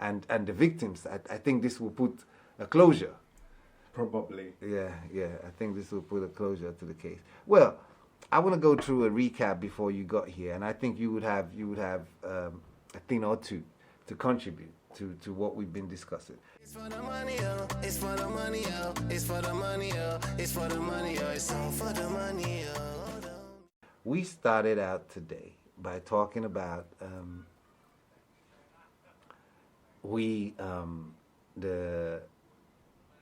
and the victims. I think this will put a closure. Probably. Yeah. I think this will put a closure to the case. Well, I want to go through a recap before you got here, and I think you would have a thing or two to contribute to what we've been discussing. It's for the money, oh. It's for the money, oh. It's for the money, oh. It's for the money, oh. It's all for the money, oh. We started out today by talking about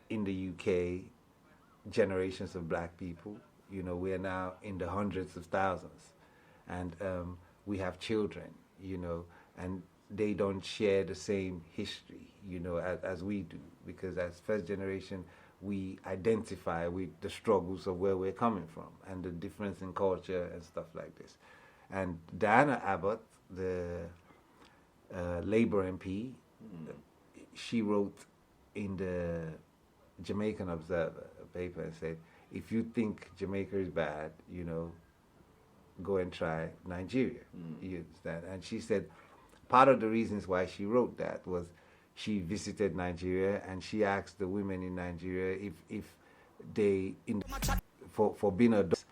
in the UK, generations of black people. You know, we are now in the hundreds of thousands, and we have children. You know, and they don't share the same history. You know, as we do, because as first generation, we identify with the struggles of where we're coming from and the difference in culture and stuff like this. And Diana Abbott, the Labour MP, she wrote in the Jamaican Observer, a paper, and said, if you think Jamaica is bad, you know, go and try Nigeria. You understand? And she said part of the reasons why she wrote that was she visited Nigeria and she asked the women in Nigeria if they, for being adults.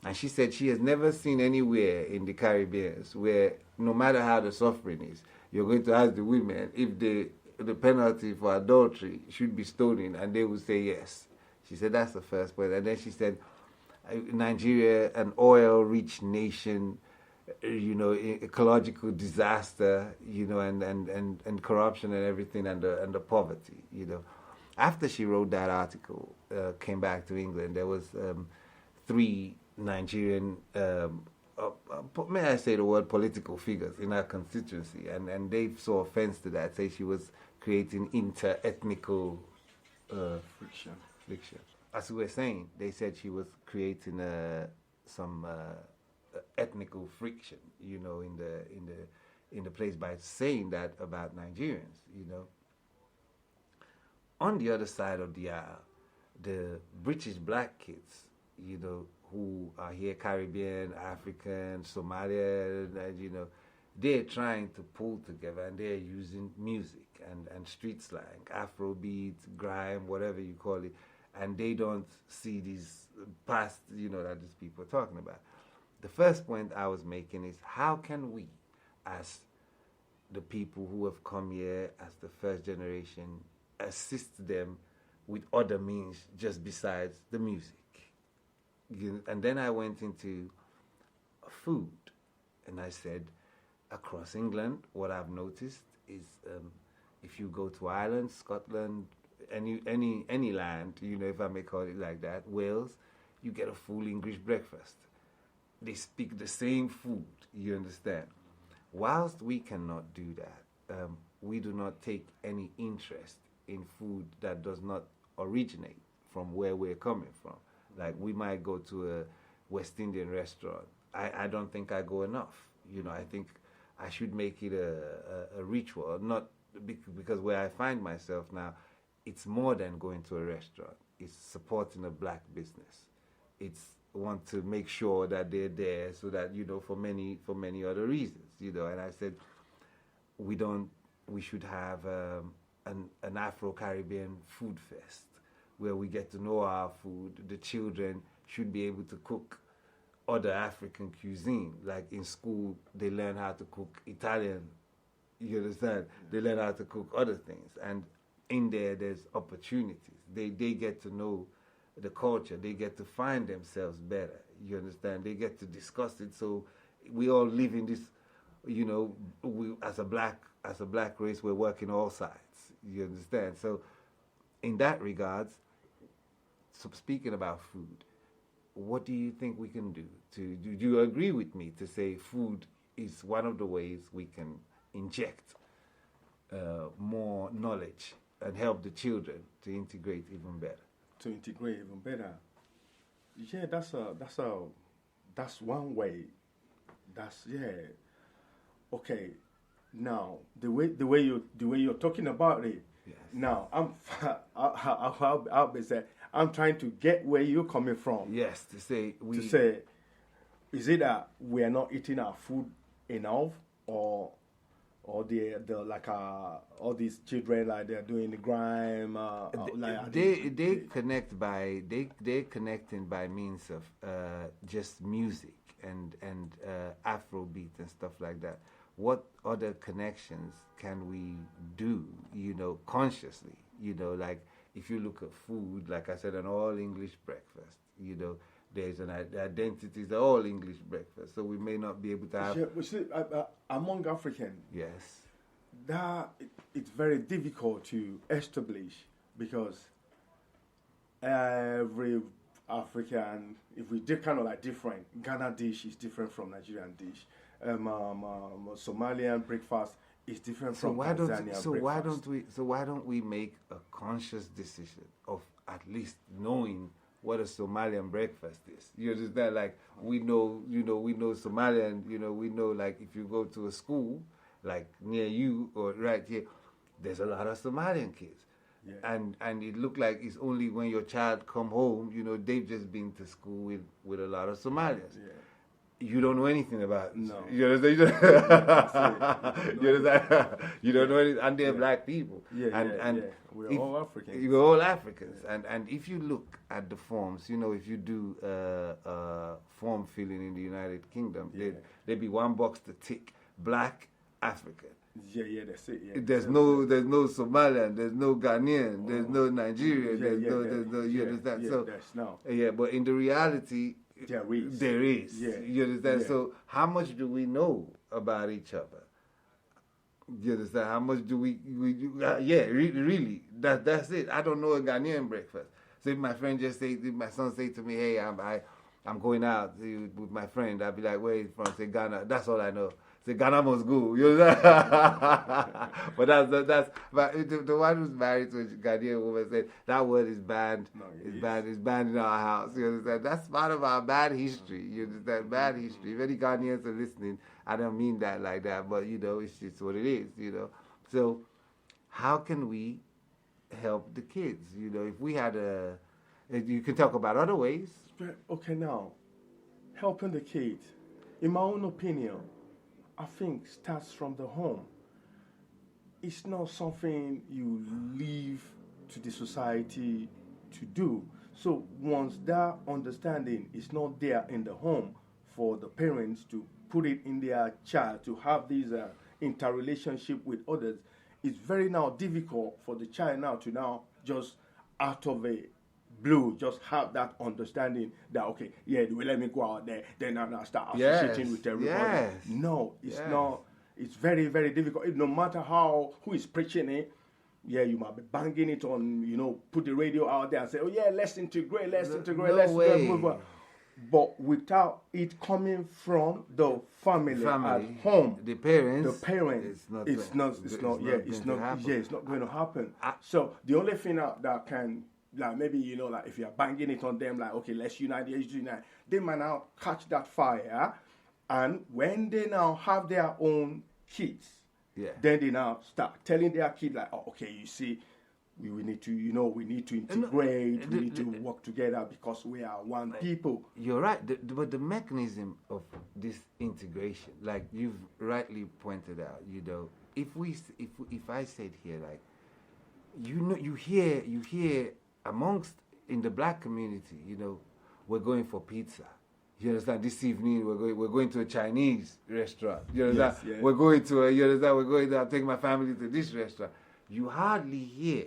And she said she has never seen anywhere in the Caribbean where no matter how the suffering is, you're going to ask the women if the penalty for adultery should be stoning, and they would say yes. She said that's the first point. And then she said Nigeria, an oil-rich nation, you know, ecological disaster, you know, and corruption and everything, and the poverty, you know. After she wrote that article, came back to England, there was 3 Nigerian, may I say the word, political figures in her constituency, and they saw offense to that, say she was creating inter-ethnical friction. As we were saying, they said she was creating some ethnical friction, you know, in the place by saying that about Nigerians, you know. On the other side of the aisle, the British black kids, you know, who are here, Caribbean, African, Somalian, you know, they're trying to pull together, and they're using music and street slang, Afrobeat, grime, whatever you call it, and they don't see these past, you know, that these people are talking about. The first point I was making is, how can we, as the people who have come here as the first generation, assist them with other means just besides the music? And then I went into food, and I said, across England, what I've noticed is if you go to Ireland, Scotland, any land, you know, if I may call it like that, Wales, you get a full English breakfast. They speak the same food, you understand? Whilst we cannot do that, we do not take any interest in food that does not originate from where we're coming from. Like, we might go to a West Indian restaurant. I don't think I go enough. You know, I think I should make it a ritual, not because where I find myself now, it's more than going to a restaurant. It's supporting a black business. It's want to make sure that they're there so that, you know, for many other reasons, you know. And I said, we should have an Afro-Caribbean food fest where we get to know our food. The children should be able to cook other African cuisine. Like in school, they learn how to cook Italian, you understand? They learn how to cook other things. And in there's opportunities. They get to know the culture. They get to find themselves better, you understand? They get to discuss it. So we all live in this, you know, as a black race, we're working all sides, you understand? So in that regards, so speaking about food, what do you think we can do? Do you agree with me to say food is one of the ways we can inject more knowledge and help the children to integrate even better? To integrate even better. Yeah, that's one way. Okay. Now the way you're talking about it. Yes. Now I'll be saying, I'm trying to get where you're coming from. Yes, to say, is it that we are not eating our food enough, or or the like all these children like they're doing the grime. Like They connect by they're connecting by means of just music and Afrobeat and stuff like that. What other connections can we do? Consciously. Like if you look at food, like I said, an all English breakfast. There's an identity, it's all English breakfast. So we may not be able to have. Yeah, but see, among African, Yes. it's very difficult to establish because every African, if we did kind of like different, Ghana dish is different from Nigerian dish. Somalian breakfast is different from Tanzanian breakfast. Why don't we make a conscious decision of at least knowing what a Somalian breakfast is? You understand? Like we know Somalian. We know like if you go to a school like near you or right here, there's a lot of Somalian kids. Yeah. And it looked like it's only when your child come home, they've just been to school with a lot of Somalians. Yeah. You don't know anything about it. No. You understand? You understand? You don't know anything. And they're black people. And we're all Africans. We're all Africans. Yeah. And if you look at the forms, if you do form filling in the United Kingdom, there'd be one box to tick, black African. Yeah, that's it. Yeah. There's no Somalian, there's no Ghanaian, there's no Nigerian, there's no you understand? So that's no. But in the reality, there is. Yeah. You understand? Yeah. So how much do we know about each other? You understand? How much do we really, that's it. I don't know a Ghanaian breakfast. So if my son say to me, hey, I'm going out with my friend, I'll be like, where are you from? Say Ghana. That's all I know. Say Ghana must go. You know? But the one who's married to a Ghanaian woman said that word is banned. No, it's banned in our house. You understand? That's part of our bad history. You understand? Bad history. If any Ghanaians are listening, I don't mean that like that, but it's just what it is. So how can we help the kids? If we had you can talk about other ways. Okay, now helping the kids, in my own opinion, I think starts from the home. It's not something you leave to the society to do. So once that understanding is not there in the home for the parents to put it in their child, to have this interrelationship with others, it's very now difficult for the child now to now just out of a blue just have that understanding that okay, let me go out there, then I'll start associating with everybody. Yes. No, it's not. It's very, very difficult. No matter who is preaching it, you might be banging it on, put the radio out there and say, let's integrate, way. But without it coming from the family at home, the parents, it's not going to happen. So the only thing that can, like maybe, like if you're banging it on them, like, okay, let's unite, they might now catch that fire. And when they now have their own kids, then they now start telling their kid, like, oh, okay, you see, we need to, we need to integrate, we need to work together because we are one people. You're right, but the mechanism of this integration, like you've rightly pointed out, if I said here, like, you hear amongst in the black community, we're going for pizza. You understand? This evening we're going to a Chinese restaurant. You understand? Yes, we're going to we're going to take my family to this restaurant. You hardly hear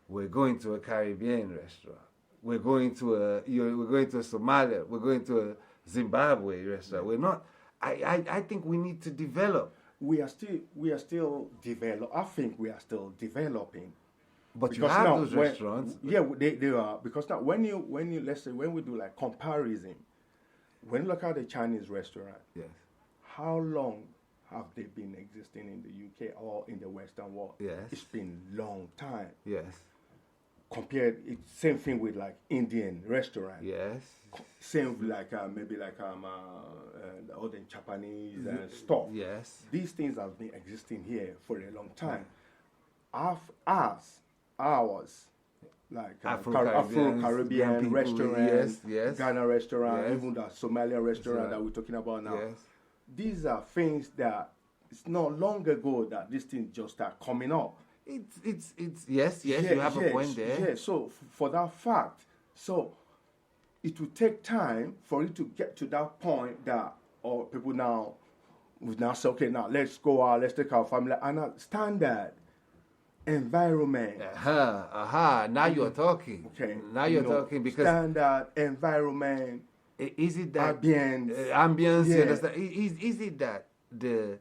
we're going to a Caribbean restaurant. We're going to a Somalia. We're going to a Zimbabwe restaurant. We're not. I think we need to develop. We are still develop. I think we are still developing. But you have those restaurants. They are, because now when you let's say when we do like comparison, when you look at the Chinese restaurant, yes, how long have they been existing in the UK or in the Western world? Yes, it's been long time. Yes. It's same thing with like Indian restaurant. Yes. Same with like maybe like the other Japanese stuff. Yes. These things have been existing here for a long time. Ours, like Afro-Caribbean restaurant, yes, Ghana restaurant, even the Somalian restaurant that we're talking about now. Yes. These are things that it's not long ago that this thing just start coming up. It's yes, you have a point there. Yeah, so for that fact, so it will take time for it to get to that point that people now would now say, okay, now let's go out, let's take our family and a standard environment. Now you're talking. Okay. Now you're talking because standard environment. Is it that ambience? You understand? Is it that the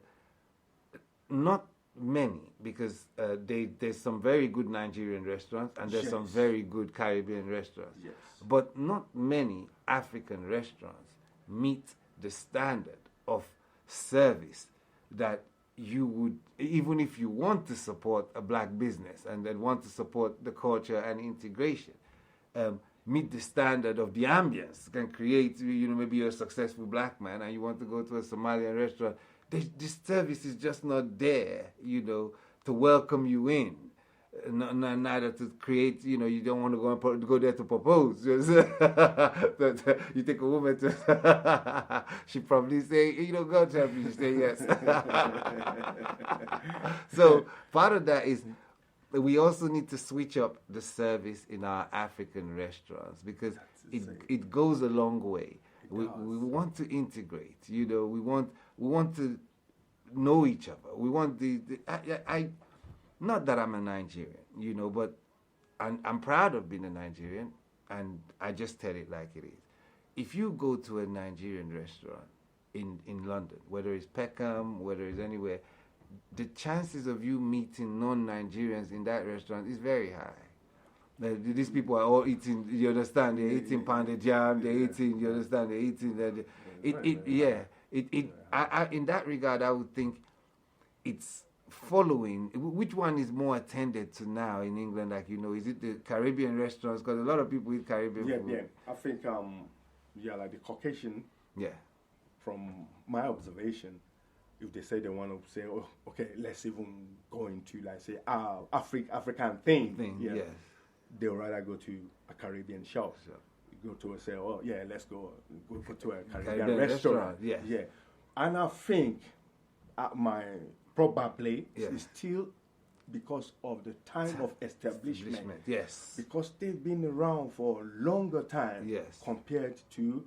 not many, because there's some very good Nigerian restaurants and there's some very good Caribbean restaurants, but not many African restaurants meet the standard of service that you would, even if you want to support a black business and then want to support the culture and integration, meet the standard of the ambience can create, maybe you're a successful black man and you want to go to a Somalian restaurant. This service is just not there, to welcome you in. Neither to create, you don't want to go there to propose. You take a woman to, she probably say, God help you, she say yes. So part of that is we also need to switch up the service in our African restaurants because it goes a long way. We want to integrate, we want to know each other. We want I not that I'm a Nigerian, but I'm proud of being a Nigerian, and I just tell it like it is. If you go to a Nigerian restaurant in London, whether it's Peckham, whether it's anywhere, the chances of you meeting non-Nigerians in that restaurant is very high. These people are all eating, you understand, they're eating pounded jam, they're eating, you understand, they're eating, in that regard, I would think it's following. Which one is more attended to now in England, is it the Caribbean restaurants? Because a lot of people eat Caribbean food. Yeah, I think, like the Caucasian, from my observation, if they say they want to say, oh, okay, let's even go into, like, say, African thing. Yes. They'll rather go to a Caribbean shop. Sure. Go to say, oh, yeah, let's go to a Caribbean restaurant. Yeah. And I think probably is still because of the time of establishment. Yes. Because they've been around for a longer time compared to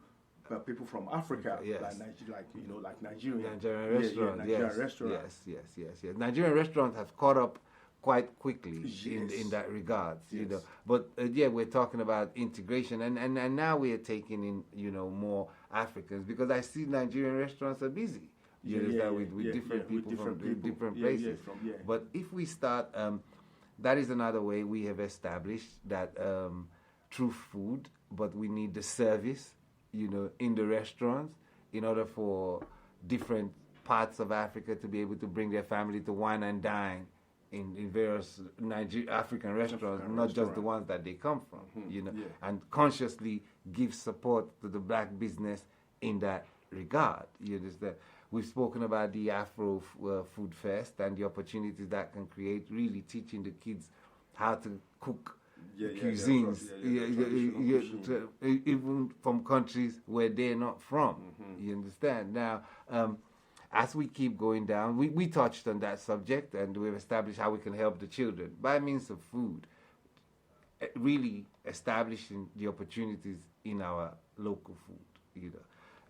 people from Africa, like Nigeria. Nigerian restaurants. Nigerian restaurants. Yes. Nigerian restaurants have caught up quite quickly in that regard, But we're talking about integration, and now we are taking in, more Africans because I see Nigerian restaurants are busy. With different people from different places. But if we start, that is another way we have established that through food, but we need the service, in the restaurants in order for different parts of Africa to be able to bring their family to wine and dine in various African restaurants, not just the ones that they come from, and consciously give support to the black business in that regard. You understand? We've spoken about the Afro Food Fest and the opportunities that can create, really teaching the kids how to cook cuisines, even from countries where they're not from. You understand? Now, as we keep going down, we touched on that subject and we've established how we can help the children by means of food, really establishing the opportunities in our local food,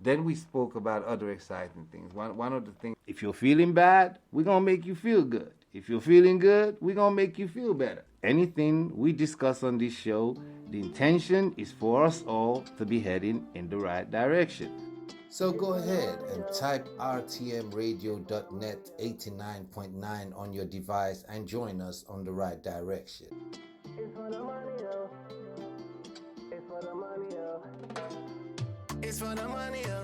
Then we spoke about other exciting things. One of the things, if you're feeling bad, we're going to make you feel good. If you're feeling good, we're going to make you feel better. Anything we discuss on this show, the intention is for us all to be heading in the right direction. So go ahead and type rtmradio.net 89.9 on your device and join us on the right direction. It's for the money, yo. It's for the money, yo. It's for the money, yo.